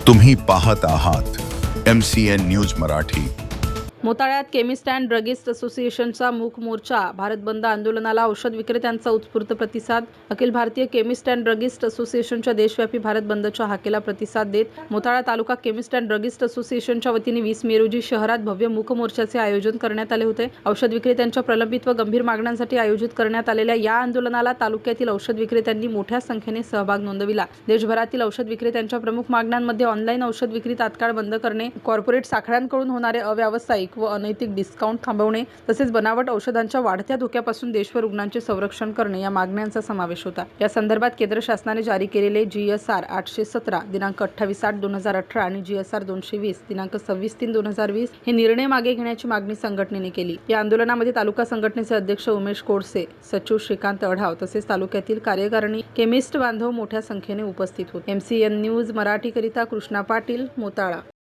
तुम्ही पाहत आहात MCN न्यूज मराठी। मोताळ्यात केमिस्ट अँड ड्रगिस्ट असोसिएशनचा मूक मोर्चा। भारत बंद आंदोलनाला औषध विक्रेत्यांचा उत्स्फूर्त प्रतिसाद। Akhil Bharatiya chemist and druggist असोसिएशनच्या देशव्यापी भारत बंदच्या हाकेला प्रतिसाद देत मोताळा तालुका केमिस्ट अँड ड्रगिस्ट असोसिएशनच्या वतीने 20 मे रोजी शहरात भव्य मूक मोर्चाचे आयोजन करण्यात आले होते। औषध विक्रेत्यांच्या प्रलंबित व गंभीर मागण्यांसाठी आयोजित करण्यात आलेल्या या आंदोलनाला तालुक्यातील औषध विक्रेत्यांनी मोठ्या संख्येने सहभाग नोंदविला। देशभरातील औषध विक्रेत्यांच्या प्रमुख मागण्यांमध्ये ऑनलाईन औषध विक्री तात्काळ बंद करणे, कॉर्पोरेट साखळ्यांकडून होणारे अव्यावसायिक व अनैतिक डिस्काउंट थांबवणे तसेच बनावट औषधांच्या वाढत्या धोक्यापासून देश व रुग्णांचे संरक्षण करणे या मागण्यांचा समावेश होता। या संदर्भात केंद्र शासनाने जारी केलेले GSR 817 दिनांक 28/8/2018 आणि GSR 220 दिनांक 26/3/2020 हे निर्णय मागे घेण्याची मागणी संघटनेने केली। या आंदोलनामध्ये तालुका संघटनेचे अध्यक्ष उमेश कोडसे, सचिव श्रीकांत अढाव तसेच तालुक्यातील कार्यकारिणी केमिस्ट बांधव मोठ्या संख्येने उपस्थित होते। MCN न्यूज मराठी करिता कृष्णा पाटील, मोताळा।